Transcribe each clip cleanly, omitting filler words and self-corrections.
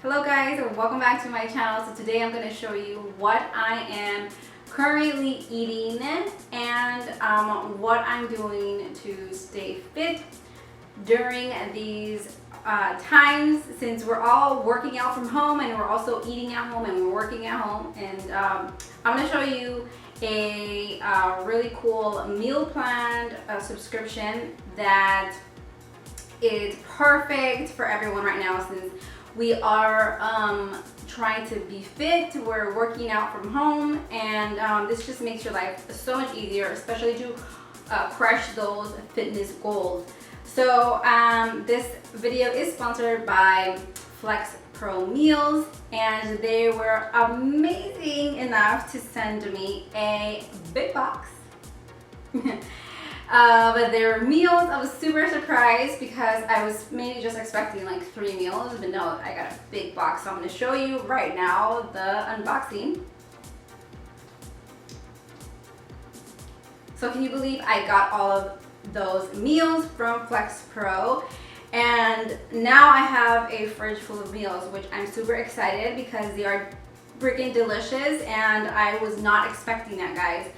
Hello guys, and welcome back to my channel. So today I'm going to show you what I am currently eating and what I'm doing to stay fit during these times, since we're all working out from home and we're also eating at home and we're working at home. And I'm going to show you a really cool meal plan subscription that is perfect for everyone right now, since we are trying to be fit, we're working out from home, and this just makes your life so much easier, especially to crush those fitness goals. So this video is sponsored by FlexPro Meals, and they were amazing enough to send me a big box. But their meals, I was super surprised because I was maybe just expecting like 3 meals, but no, I got a big box. So I'm going to show you right now the unboxing. So can you believe I got all of those meals from FlexPro? And now I have a fridge full of meals, which I'm super excited because they are freaking delicious, and I was not expecting that, guys.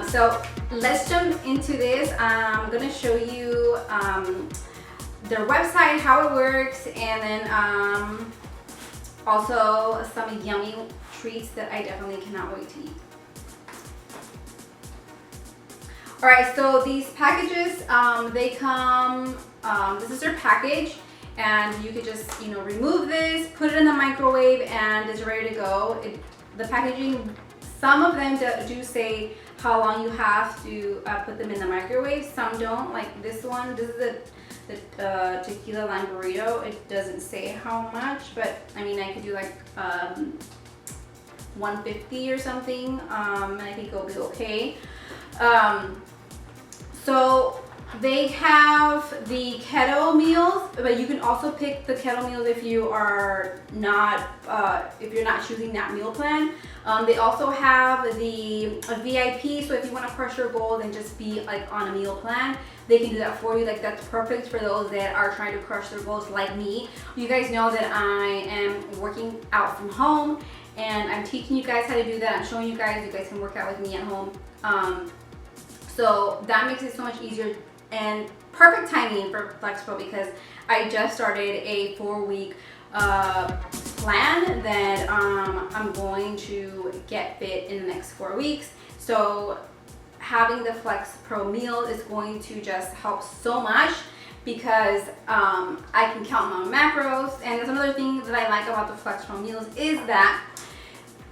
So let's jump into this. I'm gonna show you their website, how it works, and then also some yummy treats that I definitely cannot wait to eat. All right, so these packages, they come, this is their package, and you could just, remove this, put it in the microwave, and it's ready to go. The packaging, some of them do say how long you have to put them in the microwave. Some don't, like this one. This is the tequila lime burrito. It doesn't say how much, but I mean, I could do like 150 or something, and I think it'll be okay. So they have the keto meals, but you can also pick the keto meals if you are not if you're not choosing that meal plan. They also have the VIP, so if you want to crush your goals and just be like on a meal plan, they can do that for you. Like, that's perfect for those that are trying to crush their goals like me. You guys know that I am working out from home, and I'm teaching you guys how to do that. I'm showing you guys can work out with me at home. So that makes it so much easier, and perfect timing for FlexPro because I just started a 4-week plan that I'm going to get fit in the next 4 weeks. So having the FlexPro meal is going to just help so much because I can count my macros. And that's another thing that I like about the FlexPro meals is that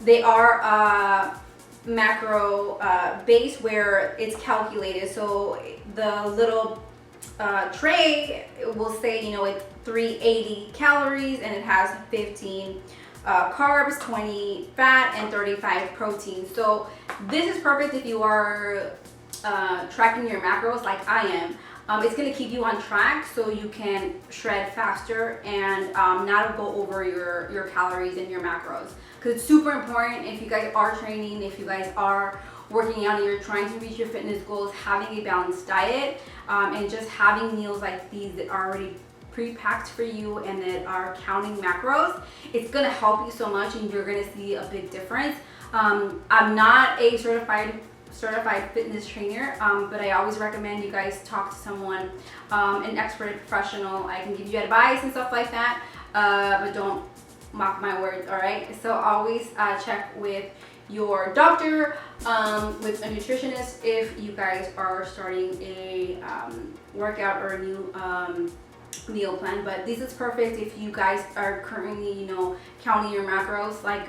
they are macro base where it's calculated. So the little tray will say, it's 380 calories, and it has 15 carbs, 20 fat, and 35 protein. So this is perfect if you are tracking your macros like I am. It's going to keep you on track so you can shred faster and not go over your calories and your macros, because it's super important if you guys are training, if you guys are working out and you're trying to reach your fitness goals. Having a balanced diet and just having meals like these that are already pre-packed for you and that are counting macros, it's going to help you so much, and you're going to see a big difference. I'm not a certified fitness trainer, but I always recommend you guys talk to someone, an expert professional. I can give you advice and stuff like that, but don't mock my words, all right? So always check with your doctor, with a nutritionist, if you guys are starting a workout or a new meal plan. But this is perfect if you guys are currently, counting your macros. Like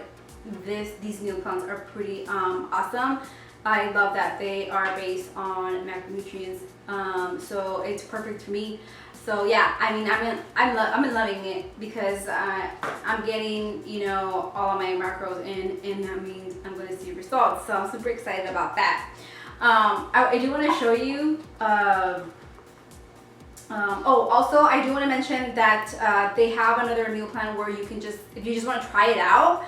these meal plans are pretty awesome. I love that they are based on macronutrients, so it's perfect for me. So yeah, I mean, I'm loving it because I'm getting, all of my macros in, and that means I'm going to see results. So I'm super excited about that. I do want to show you. Also, I do want to mention that they have another meal plan where you can just, if you just want to try it out,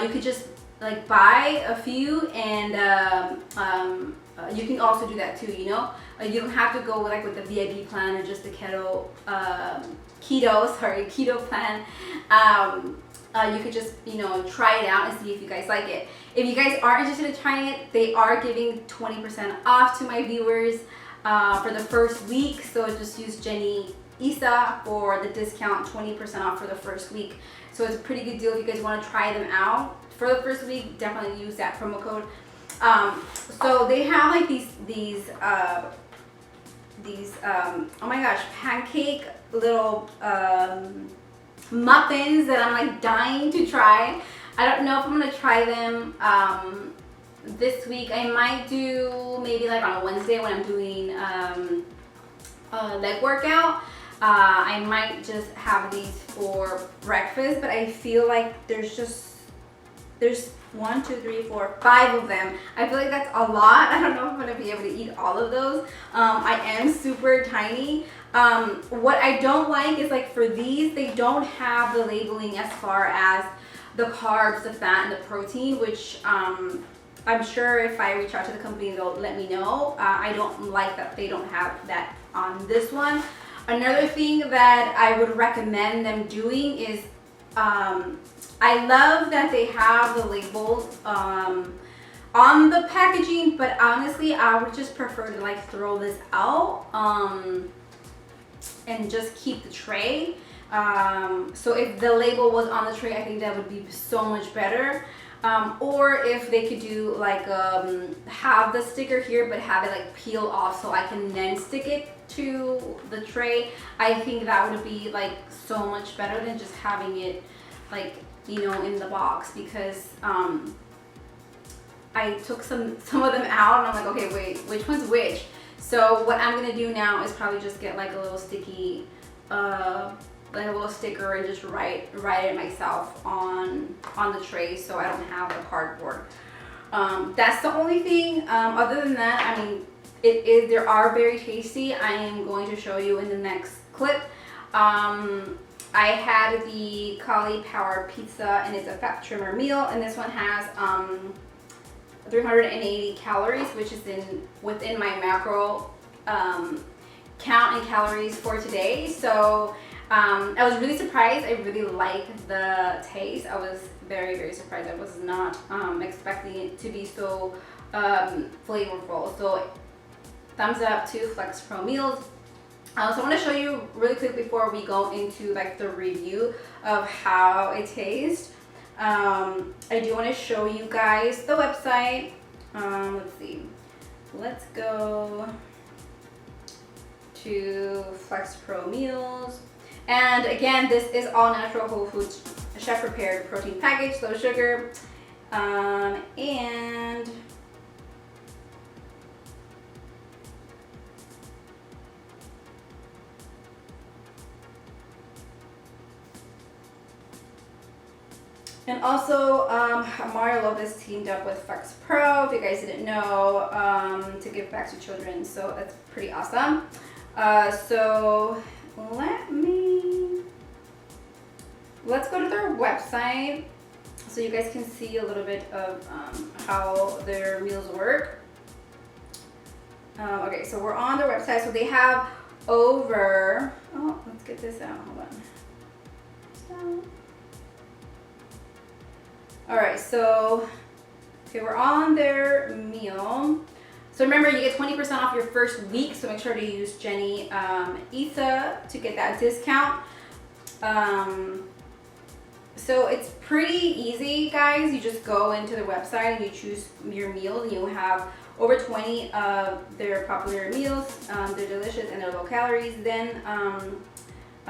you could just like buy a few, and you can also do that too. You don't have to go with the VIP plan or just the keto plan. you could just, you know, try it out and see if you guys like it. If you guys are interested in trying it, they are giving 20% off to my viewers for the first week. So just use Jenny Isa for the discount, 20% off for the first week. So it's a pretty good deal if you guys want to try them out for the first week. Definitely use that promo code. So they have like these oh my gosh, pancake little muffins that I'm like dying to try. I don't know if I'm gonna try them this week. I might do maybe like on a Wednesday when I'm doing a leg workout. I might just have these for breakfast, but I feel like there's 1, 2, 3, 4, 5 of them. I feel like that's a lot. I don't know if I'm gonna be able to eat all of those. I am super tiny. What I don't like is like for these, they don't have the labeling as far as the carbs, the fat, and the protein, which I'm sure if I reach out to the company, they'll let me know. I don't like that they don't have that on this one. Another thing that I would recommend them doing is I love that they have the labels on the packaging, but honestly, I would just prefer to like throw this out and just keep the tray. So if the label was on the tray, I think that would be so much better. Or if they could do like have the sticker here but have it like peel off so I can then stick it to the tray, I think that would be like so much better than just having it like, you know, in the box, because I took some of them out and I'm like, okay, wait, which one's which? So what I'm gonna do now is probably just get like a little sticky like a little sticker and just write it myself on the tray so I don't have the cardboard. That's the only thing. Other than that, I mean, they are very tasty. I am going to show you in the next clip. I had the cauliflower pizza and it's a fat trimmer meal, and this one has 380 calories, which is within my macro count and calories for today. So I was really surprised. I really like the taste. I was very, very surprised. I was not expecting it to be so flavorful. So thumbs up to FlexPro Meals. So I want to show you really quick before we go into like the review of how it tastes. I do want to show you guys the website. Let's see. Let's go to FlexPro Meals. And again, this is all natural, whole foods, chef prepared, protein package, low sugar, and also, Mario Lopez teamed up with FlexPro, if you guys didn't know, to give back to children. So that's pretty awesome. So let's go to their website so you guys can see a little bit of how their meals work. Okay, so we're on their website. So they have over, oh, let's get this out, hold on. So, all right, so, okay, we're on their meal. So remember, you get 20% off your first week, so make sure to use Jenny Isa to get that discount. So it's pretty easy, guys. You just go into the website and you choose your meal, and you have over 20 of their popular meals. They're delicious and they're low calories. Then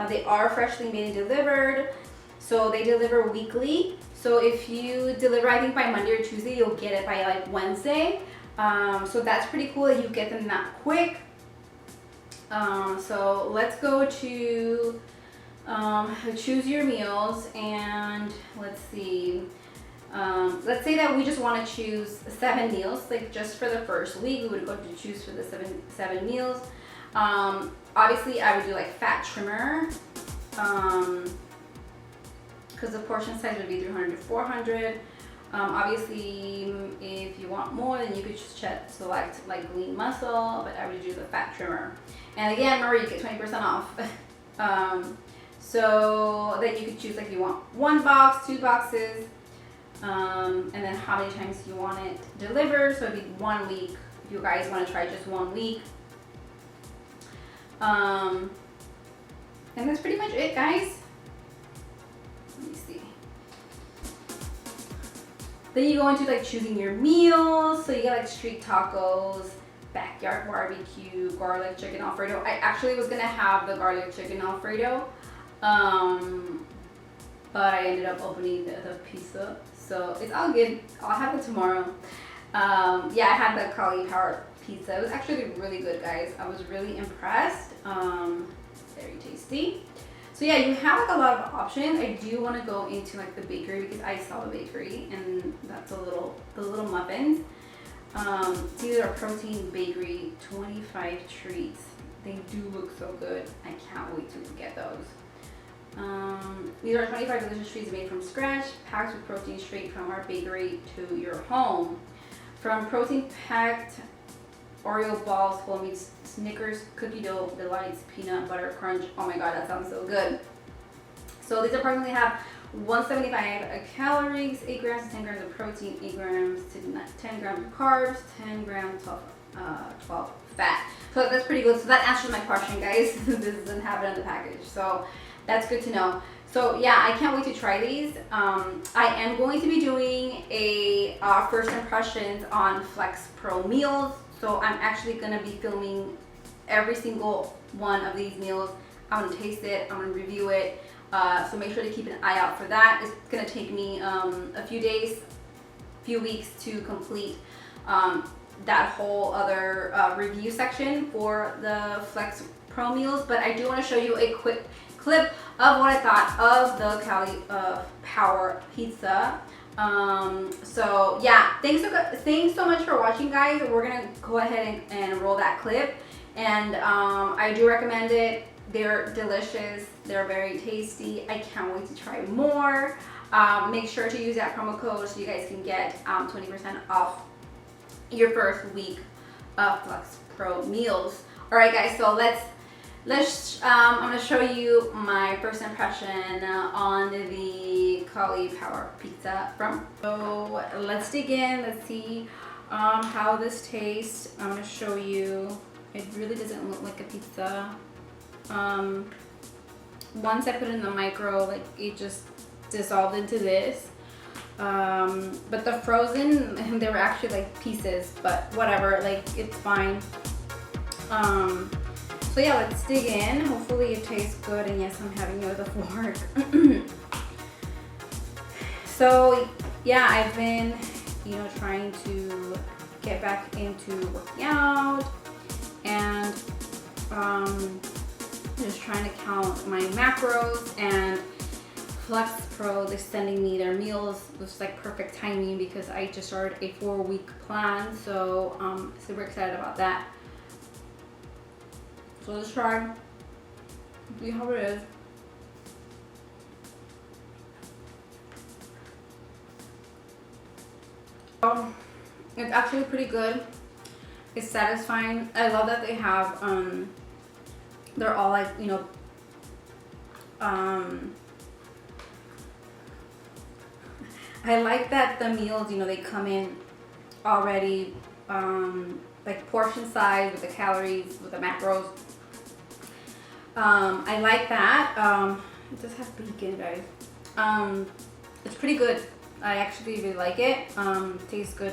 they are freshly made and delivered. So they deliver weekly. So if you deliver, I think by Monday or Tuesday, you'll get it by like Wednesday. So that's pretty cool that you get them that quick. So let's go to choose your meals, and let's see. Let's say that we just want to choose 7 meals, like just for the first week, we would go to choose for the seven meals. Obviously, I would do like fat trimmer, because the portion size would be 300 to 400. Obviously, if you want more, then you could just select like lean muscle, but I would do the fat trimmer. And again, remember, you get 20% off. So then you could choose like you want 1 box, 2 boxes, and then how many times you want it delivered. So it'd be 1 week if you guys want to try just 1 week. And that's pretty much it, guys. Let me see. Then you go into like choosing your meals. So you get like street tacos, backyard barbecue, garlic chicken Alfredo. I actually was gonna have the garlic chicken Alfredo, but I ended up opening the pizza. So it's all good. I'll have it tomorrow. Yeah, I had the cauliflower pizza. It was actually really good, guys. I was really impressed. Very tasty. So yeah, you have like a lot of options. I do want to go into like the bakery because I saw the bakery, and that's the little muffins. These are protein bakery 25 treats. They do look so good. I can't wait to get those. These are 25 delicious treats made from scratch, packed with protein straight from our bakery to your home. From protein-packed Oreo balls, whole meat Snickers, cookie dough delights, peanut butter crunch. Oh my god, that sounds so good. So these approximately have 175 calories, 8 grams to 10 grams of protein, 8 grams to 10 grams of carbs, 10 grams of 12 fat. So that's pretty good. So that answers my question, guys. This doesn't have it on the package. So that's good to know. So yeah, I can't wait to try these. I am going to be doing a first impressions on FlexPro Meals. So I'm actually gonna be filming every single one of these meals. I'm gonna taste it, I'm gonna review it. So make sure to keep an eye out for that. It's gonna take me a few days, few weeks to complete that whole other review section for the FlexPro Meals. But I do wanna show you a quick clip of what I thought of the cauliflower pizza. So yeah, thanks so much for watching, guys. We're gonna go ahead and roll that clip, and I do recommend it. They're delicious, they're very tasty. I can't wait to try more. Make sure to use that promo code so you guys can get 20% off your first week of FlexPro Meals. All right, guys, so I'm gonna show you my first impression on the cauliflower pizza from. So let's dig in, let's see how this tastes. I'm gonna show you. It really doesn't look like a pizza. Once I put it in the micro, like it just dissolved into this. But the frozen, they were actually like pieces, but whatever, like it's fine. So yeah, let's dig in. Hopefully it tastes good, and yes, I'm having it with a fork. So yeah, I've been, trying to get back into working out, and just trying to count my macros. And FlexPro is sending me their meals. It was like perfect timing because I just started a 4-week plan, so super excited about that. So let's try, see how it is. It's actually pretty good. It's satisfying. I love that they have, they're all like, I like that the meals, they come in already, like portion size with the calories, with the macros. I like that. It does have bacon, guys. It's pretty good. I actually really like it. Tastes good.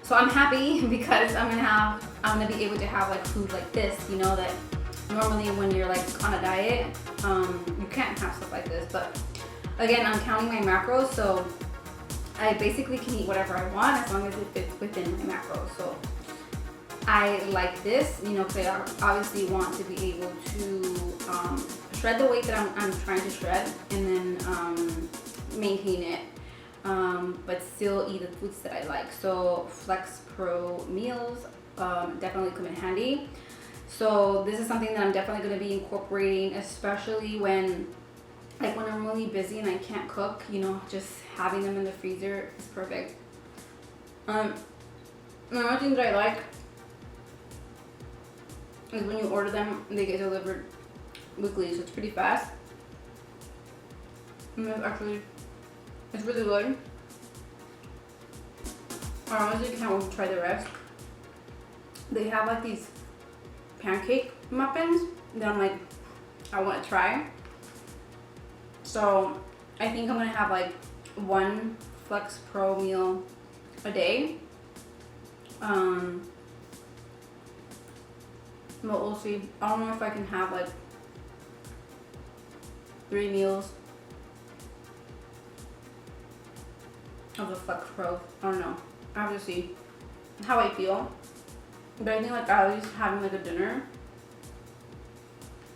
So I'm happy because I'm gonna be able to have like food like this. That normally when you're like on a diet, you can't have stuff like this. But again, I'm counting my macros, so I basically can eat whatever I want as long as it fits within my macros. So I like this, because I obviously want to be able to shred the weight that I'm trying to shred, and then maintain it, but still eat the foods that I like. So FlexPro Meals definitely come in handy. So this is something that I'm definitely going to be incorporating, especially when I'm really busy and I can't cook. Just having them in the freezer is perfect. Another thing that I like is when you order them, they get delivered weekly, so it's pretty fast. And it's really good. I honestly can't wait to try the rest. They have like these pancake muffins that I'm like, I want to try. So I think I'm gonna have like one FlexPro meal a day. But we'll see. I don't know if I can have like 3 meals of the FlexPro. I don't know. I have to see how I feel. But I think like at least having like a dinner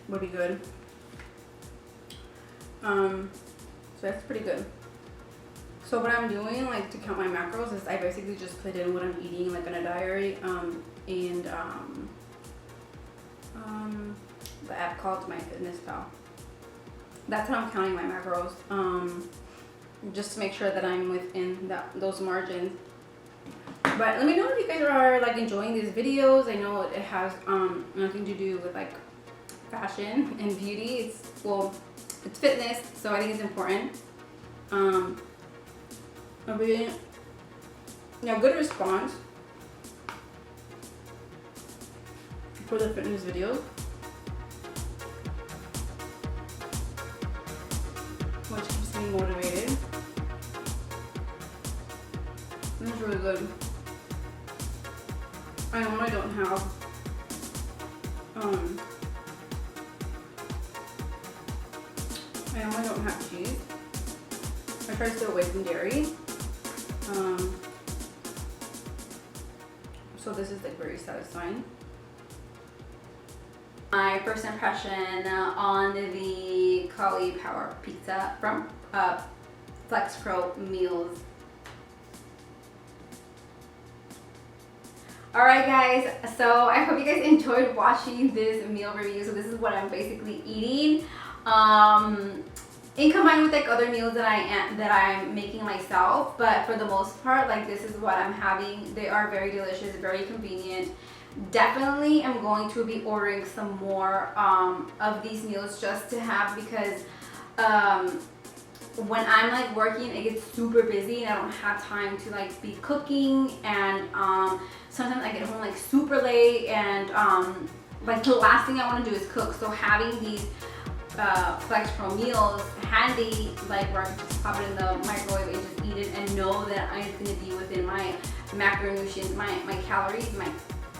would be good. So that's pretty good. So what I'm doing like to count my macros is I basically just put in what I'm eating like in a diary and the app called MyFitnessPal. That's how I'm counting my macros, just to make sure that I'm within those margins. But let me know if you guys are like enjoying these videos. I know it has nothing to do with like fashion and beauty. It's fitness, so I think it's important. Good response for the fitness videos, which keeps me motivated. It's really good. I know I don't have cheese. I try to stay away from dairy. So this is like very satisfying. My first impression on the cauliflower pizza from FlexPro Meals. Alright guys, so I hope you guys enjoyed watching this meal review. So this is what I'm basically eating. In combined with like other meals that I'm making myself, but for the most part, like this is what I'm having. They are very delicious, very convenient. Definitely I'm going to be ordering some more of these meals just to have, because when I'm like working, it gets super busy and I don't have time to like be cooking, and sometimes I get home like super late, and like the last thing I want to do is cook. So having these FlexPro meals handy, like where I can just pop it in the microwave and just eat it and know that I'm going to be within my macronutrients, my calories,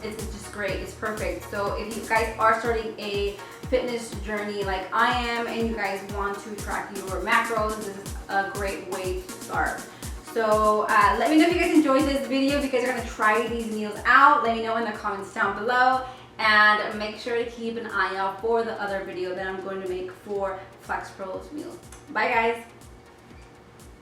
it's just great. It's perfect. So if you guys are starting a fitness journey like I am, and you guys want to track your macros, this is a great way to start. So let me know if you guys enjoyed this video, if you guys are going to try these meals out. Let me know in the comments down below. And make sure to keep an eye out for the other video that I'm going to make for FlexPro's meals. Bye guys!